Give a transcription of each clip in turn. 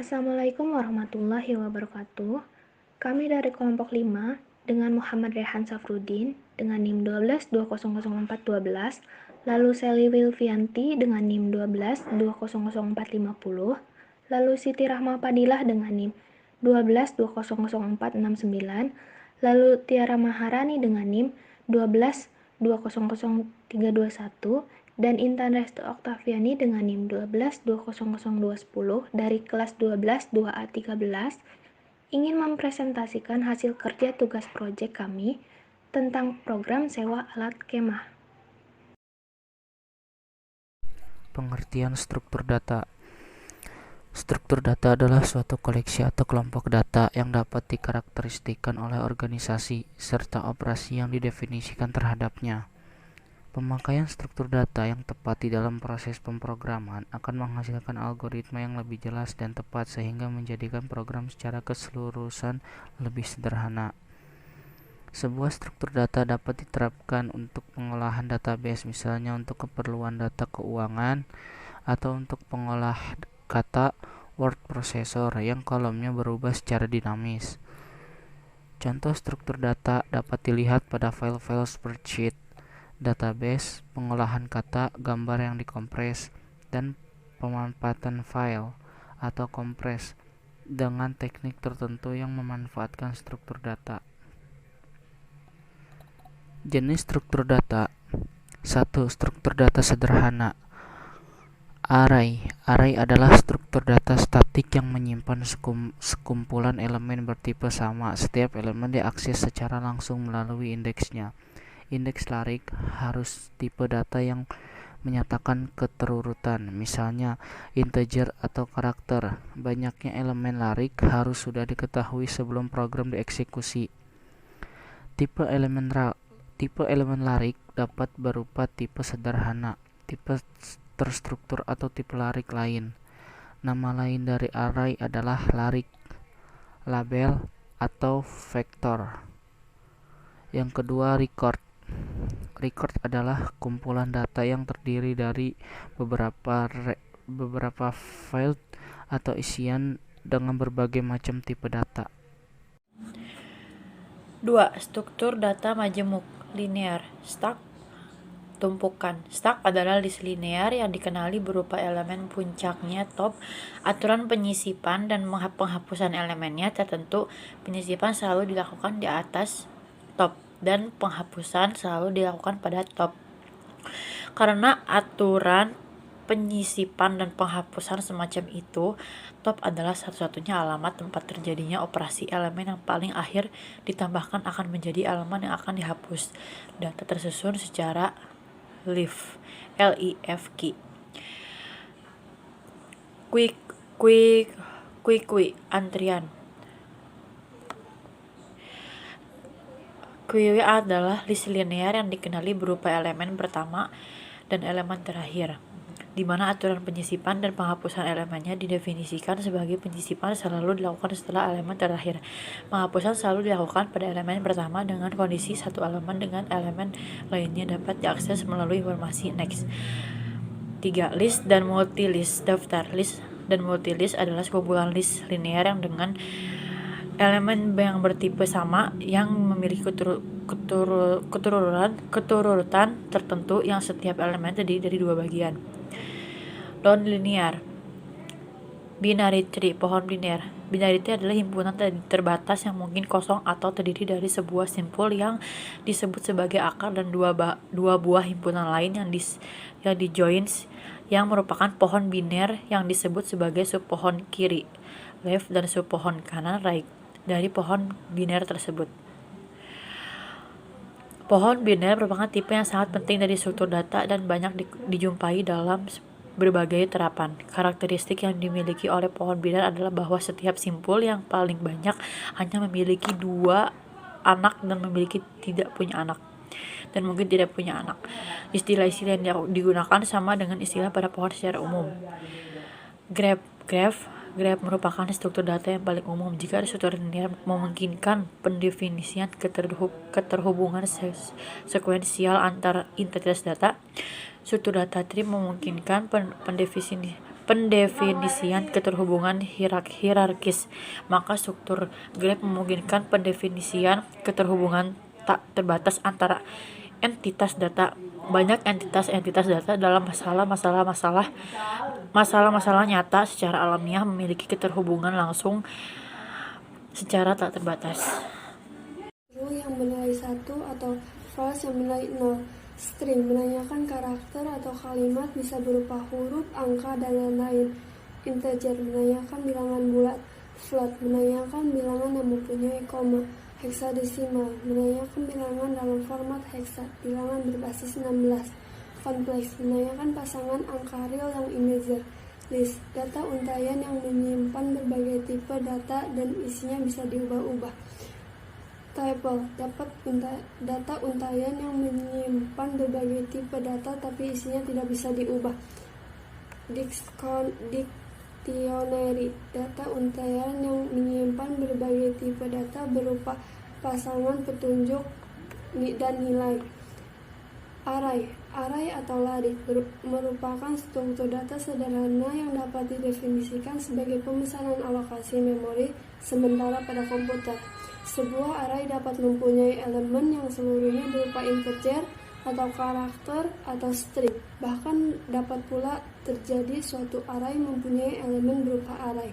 Assalamualaikum warahmatullahi wabarakatuh. Kami dari kelompok 5 dengan Muhammad Rehan Safruddin dengan NIM 12200412, lalu Sally Wilfianti dengan NIM 12200450, lalu Siti Rahma Padilah dengan NIM 12200469, lalu Tiara Maharani dengan NIM 1220321, dan Intan Restu Oktaviani dengan NIM 1220210 dari kelas 12 2A13 ingin mempresentasikan hasil kerja tugas proyek kami tentang program sewa alat kemah. Pengertian struktur data. Struktur data adalah suatu koleksi atau kelompok data yang dapat dikarakteristikan oleh organisasi serta operasi yang didefinisikan terhadapnya. Pemakaian struktur data yang tepat di dalam proses pemrograman akan menghasilkan algoritma yang lebih jelas dan tepat sehingga menjadikan program secara keseluruhan lebih sederhana. Sebuah struktur data dapat diterapkan untuk pengolahan database, misalnya untuk keperluan data keuangan atau untuk pengolah kata word processor yang kolomnya berubah secara dinamis. Contoh struktur data dapat dilihat pada file-file spreadsheet, database, pengolahan kata, gambar yang dikompres, dan pemanfaatan file atau kompres dengan teknik tertentu yang memanfaatkan struktur data. Jenis struktur data. 1. Struktur data sederhana. Array adalah struktur data statik yang menyimpan sekumpulan elemen bertipe sama. Setiap elemen diakses secara langsung melalui indeksnya. Indeks larik harus tipe data yang menyatakan keterurutan, misalnya integer atau karakter. Banyaknya elemen larik harus sudah diketahui sebelum program dieksekusi. Tipe elemen larik dapat berupa tipe sederhana, tipe terstruktur, atau tipe larik lain. Nama lain dari array adalah larik, label, atau vektor. Yang kedua, record. Record adalah kumpulan data yang terdiri dari beberapa file atau isian dengan berbagai macam tipe data. 2. Struktur data majemuk, linear. Stack, tumpukan. Stack adalah list linear yang dikenali berupa elemen puncaknya top, aturan penyisipan dan penghapusan elemennya tertentu. Penyisipan selalu dilakukan di atas top dan penghapusan selalu dilakukan pada top. Karena aturan penyisipan dan penghapusan semacam itu, top adalah satu-satunya alamat tempat terjadinya operasi. Elemen yang paling akhir ditambahkan akan menjadi elemen yang akan dihapus. Data tersusun secara leaf, L-I-F-Q. Queue, antrian. Queue adalah list linear yang dikenali berupa elemen pertama dan elemen terakhir, di mana aturan penyisipan dan penghapusan elemennya didefinisikan sebagai penyisipan selalu dilakukan setelah elemen terakhir. Penghapusan selalu dilakukan pada elemen pertama dengan kondisi satu elemen dengan elemen lainnya dapat diakses melalui informasi next. 3. List dan multilist. Daftar list dan multilist adalah sekumpulan list linear yang dengan elemen yang bertipe sama yang memiliki keturutan tertentu yang setiap elemen terdiri dari dua bagian. Non-linear. Binary tree, pohon biner. Binary tree adalah himpunan terbatas yang mungkin kosong atau terdiri dari sebuah simpul yang disebut sebagai akar dan dua buah himpunan lain yang dijoins yang merupakan pohon biner yang disebut sebagai subpohon kiri, left, dan subpohon kanan, right, dari pohon biner tersebut. Pohon biner merupakan tipe yang sangat penting dari struktur data dan banyak dijumpai dalam berbagai terapan. Karakteristik yang dimiliki oleh pohon biner adalah bahwa setiap simpul yang paling banyak hanya memiliki 2 anak dan tidak punya anak. Istilah-istilah yang digunakan sama dengan istilah pada pohon secara umum. Graph merupakan struktur data yang paling umum. Jika struktur linear memungkinkan pendefinisian keterhubungan sekuensial antar entitas data, struktur data tree memungkinkan pendefinisian keterhubungan hierarkis, maka struktur graf memungkinkan pendefinisian keterhubungan tak terbatas antara entitas data. Banyak entitas data dalam masalah nyata secara alamiah memiliki keterhubungan langsung secara tak terbatas. True yang bernilai 1 atau false yang bernilai 0. String menanyakan karakter atau kalimat bisa berupa huruf, angka, dan lain-lain. Integer menanyakan bilangan bulat. Float menanyakan bilangan yang mempunyai koma. Hexadesimal menanyakan bilangan dalam format hexa, bilangan berbasis 16. Complex menanyakan pasangan angka real yang integer. List data untayan yang menyimpan berbagai tipe data dan isinya bisa diubah-ubah. Table data untayan yang menyimpan berbagai tipe data tapi isinya tidak bisa diubah. Dictionary data untayan yang menyimpan berbagai tipe data berupa pasangan petunjuk dan nilai. Array atau lari merupakan struktur data sederhana yang dapat didefinisikan sebagai pemesanan alokasi memori sementara pada komputer. Sebuah array dapat mempunyai elemen yang seluruhnya berupa integer atau karakter atau string. Bahkan dapat pula terjadi suatu array mempunyai elemen berupa array.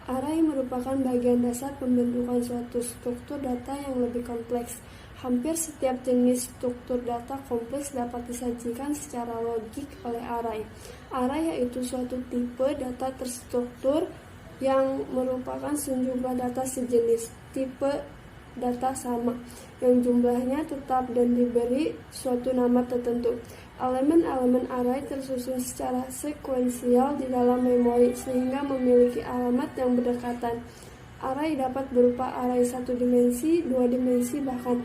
Array merupakan bagian dasar pembentukan suatu struktur data yang lebih kompleks. Hampir setiap jenis struktur data kompleks dapat disajikan secara logik oleh array. Array yaitu suatu tipe data terstruktur yang merupakan sejumlah data sejenis, tipe data sama, yang jumlahnya tetap dan diberi suatu nama tertentu. Elemen-elemen array tersusun secara sekuensial di dalam memori sehingga memiliki alamat yang berdekatan. Array dapat berupa array 1 dimensi, 2 dimensi, bahkan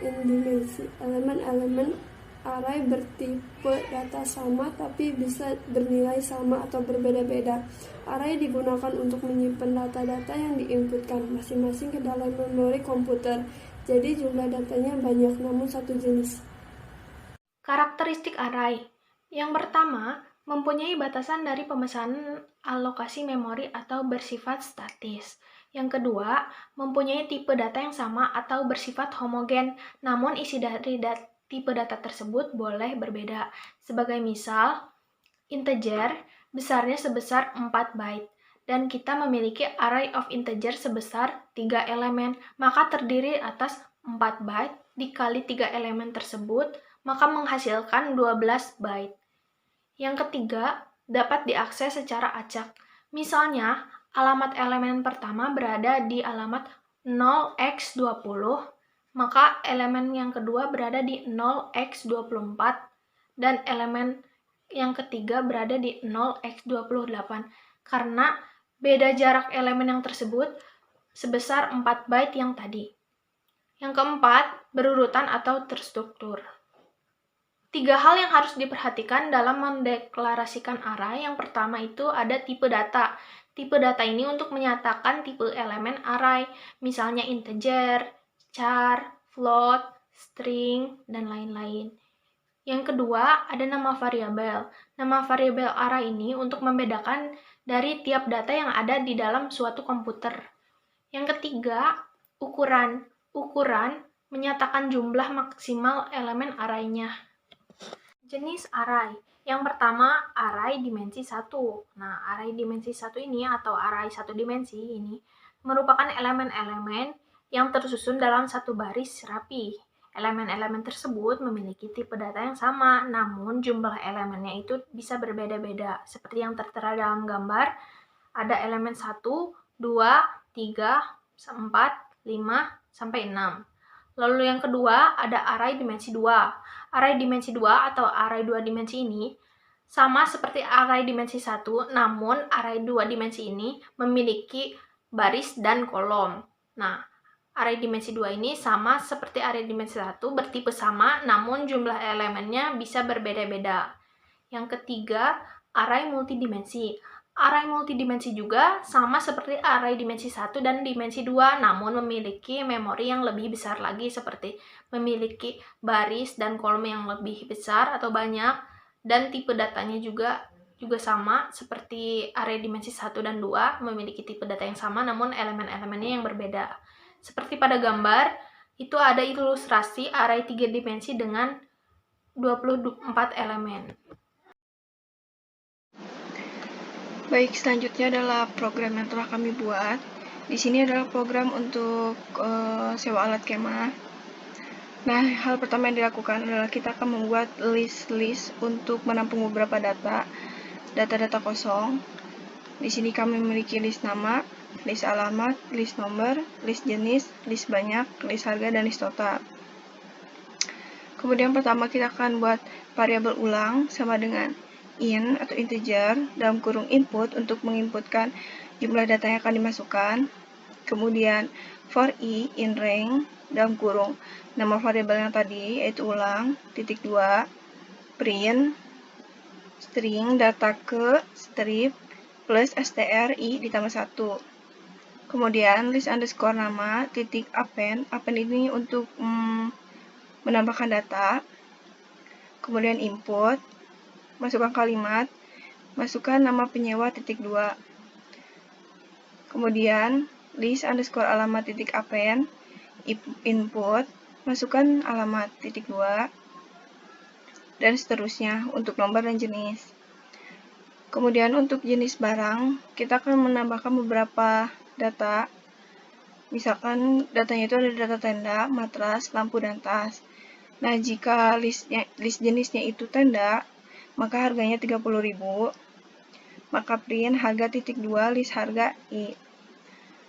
n dimensi. Elemen-elemen array bertipe data sama tapi bisa bernilai sama atau berbeda-beda. Array digunakan untuk menyimpan data-data yang diinputkan masing-masing ke dalam memori komputer. Jadi jumlah datanya banyak namun satu jenis. Karakteristik array. Yang pertama, mempunyai batasan dari pemesanan alokasi memori atau bersifat statis. Yang kedua, mempunyai tipe data yang sama atau bersifat homogen, namun isi dari tipe data tersebut boleh berbeda. Sebagai misal, integer besarnya sebesar 4 byte, dan kita memiliki array of integer sebesar 3 elemen, maka terdiri atas 4 byte dikali 3 elemen tersebut, maka menghasilkan 12 byte. Yang ketiga, dapat diakses secara acak. Misalnya, alamat elemen pertama berada di alamat 0x20, maka elemen yang kedua berada di 0x24, dan elemen yang ketiga berada di 0x28, karena beda jarak elemen yang tersebut sebesar 4 byte yang tadi. Yang keempat, berurutan atau terstruktur. 3 hal yang harus diperhatikan dalam mendeklarasikan array. Yang pertama itu ada tipe data. Tipe data ini untuk menyatakan tipe elemen array, misalnya integer, char, float, string, dan lain-lain. Yang kedua, ada nama variabel. Nama variabel array ini untuk membedakan dari tiap data yang ada di dalam suatu komputer. Yang ketiga, ukuran. Ukuran menyatakan jumlah maksimal elemen array-nya. Jenis array. Yang pertama, array dimensi 1. Nah, array dimensi 1 ini atau array 1 dimensi ini merupakan elemen-elemen yang tersusun dalam satu baris rapi. Elemen-elemen tersebut memiliki tipe data yang sama, namun jumlah elemennya itu bisa berbeda-beda. Seperti yang tertera dalam gambar, ada elemen 1, 2, 3, 4, 5, sampai 6. Lalu yang kedua, ada array dimensi 2. Array dimensi 2 atau array 2 dimensi ini sama seperti array dimensi 1, namun array 2 dimensi ini memiliki baris dan kolom. Nah, array dimensi 2 ini sama seperti array dimensi 1, bertipe sama, namun jumlah elemennya bisa berbeda-beda. Yang ketiga, array multidimensi. Array multidimensi juga sama seperti array dimensi 1 dan dimensi 2, namun memiliki memori yang lebih besar lagi, seperti memiliki baris dan kolom yang lebih besar atau banyak, dan tipe datanya juga juga sama seperti array dimensi 1 dan 2, memiliki tipe data yang sama namun elemen-elemennya yang berbeda. Seperti pada gambar, itu ada ilustrasi array 3 dimensi dengan 24 elemen. Baik, selanjutnya adalah program yang telah kami buat. Di sini adalah program untuk sewa alat kemah. Nah, hal pertama yang dilakukan adalah kita akan membuat list untuk menampung beberapa data kosong. Di sini kami memiliki list nama, list alamat, list nomor, list jenis, list banyak, list harga, dan list total. Kemudian pertama kita akan buat variabel ulang sama dengan in atau integer dalam kurung input untuk menginputkan jumlah data yang akan dimasukkan. Kemudian for i in range dalam kurung nama variabel yang tadi yaitu ulang titik 2 print string data ke strip plus stri ditambah 1. Kemudian list underscore nama titik append ini untuk menambahkan data. Kemudian input, masukkan kalimat, masukkan nama penyewa titik 2. Kemudian list underscore alamat titik append input, masukkan alamat titik 2, dan seterusnya untuk nomor dan jenis. Kemudian untuk jenis barang, kita akan menambahkan beberapa data. Misalkan datanya itu ada data tenda, matras, lampu, dan tas. Nah, jika list jenisnya itu tenda, maka harganya 30.000. Maka print harga titik 2 list harga i.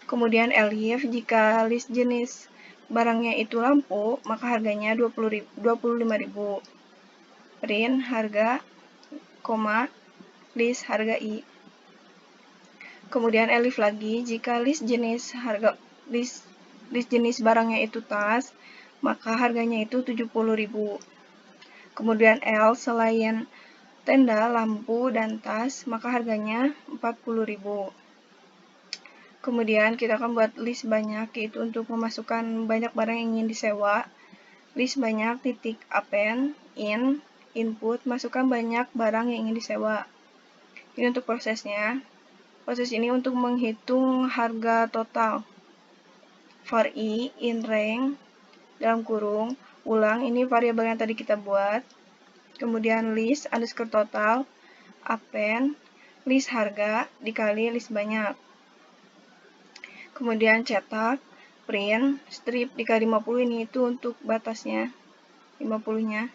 Kemudian elif jika list jenis barangnya itu lampu, maka harganya 25.000. Print harga, list harga i. Kemudian elif lagi jika list jenis barangnya itu tas, maka harganya itu 70.000. Kemudian else selain tenda, lampu, dan tas, maka harganya 40.000. Kemudian kita akan buat list banyak, yaitu untuk memasukkan banyak barang yang ingin disewa. List banyak titik append in input, masukkan banyak barang yang ingin disewa. Ini untuk prosesnya. Proses ini untuk menghitung harga total. For i in range dalam kurung ulang, ini variabel yang tadi kita buat. Kemudian list underscore total append list harga dikali list banyak. Kemudian cetak print strip dikali 50, ini itu untuk batasnya 50-nya.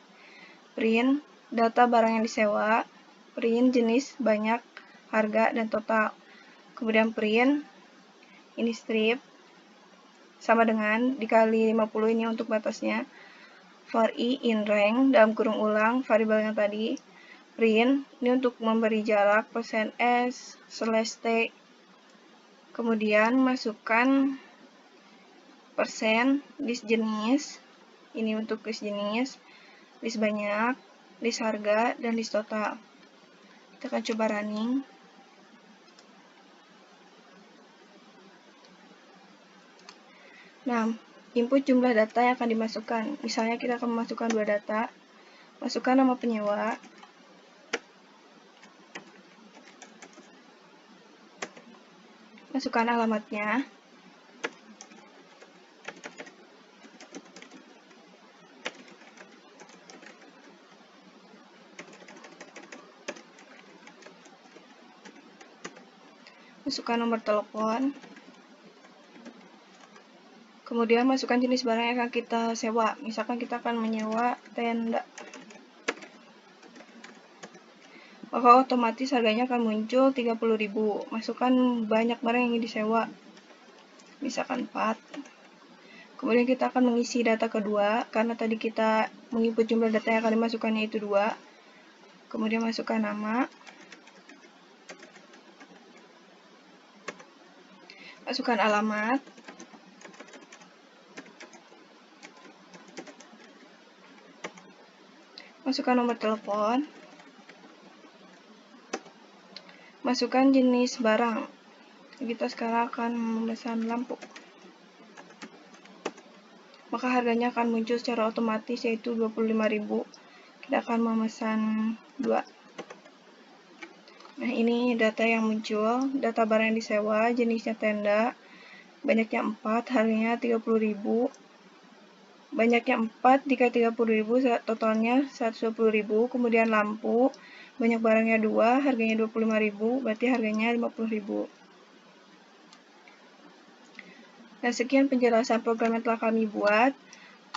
Print data barang yang disewa, print jenis banyak, harga, dan total. Kemudian print ini strip sama dengan dikali 50, ini untuk batasnya. For i in range dalam kurung ulang variabel yang tadi. Print ini untuk memberi jarak %s/t. Kemudian masukkan persen list jenis, ini untuk list jenis, list banyak, list harga, dan list total. Kita akan coba running. Nah, input jumlah data yang akan dimasukkan. Misalnya kita akan memasukkan 2 data. Masukkan nama penyewa. Masukkan alamatnya. Masukkan nomor telepon. Kemudian masukkan jenis barang yang akan kita sewa. Misalkan kita akan menyewa tenda. Maka otomatis harganya akan muncul 30.000. Masukkan banyak barang yang ingin disewa. Misalkan 4. Kemudian kita akan mengisi data kedua, karena tadi kita menginput jumlah data yang akan dimasukkannya itu 2. Kemudian masukkan nama. Masukkan alamat. Masukkan nomor telepon. Masukkan jenis barang. Kita sekarang akan memesan lampu. Maka harganya akan muncul secara otomatis, yaitu 25.000. Kita akan memesan 2. Nah, ini data yang muncul, data barang yang disewa, jenisnya tenda, banyaknya 4, harganya 30.000. Banyaknya 4 dikali 30.000, totalnya 120.000. Kemudian lampu, banyak barangnya 2, harganya 25.000, berarti harganya 50.000. Nah, sekian penjelasan program yang telah kami buat.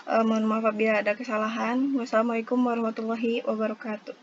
Mohon maaf apabila ada kesalahan. Wassalamualaikum warahmatullahi wabarakatuh.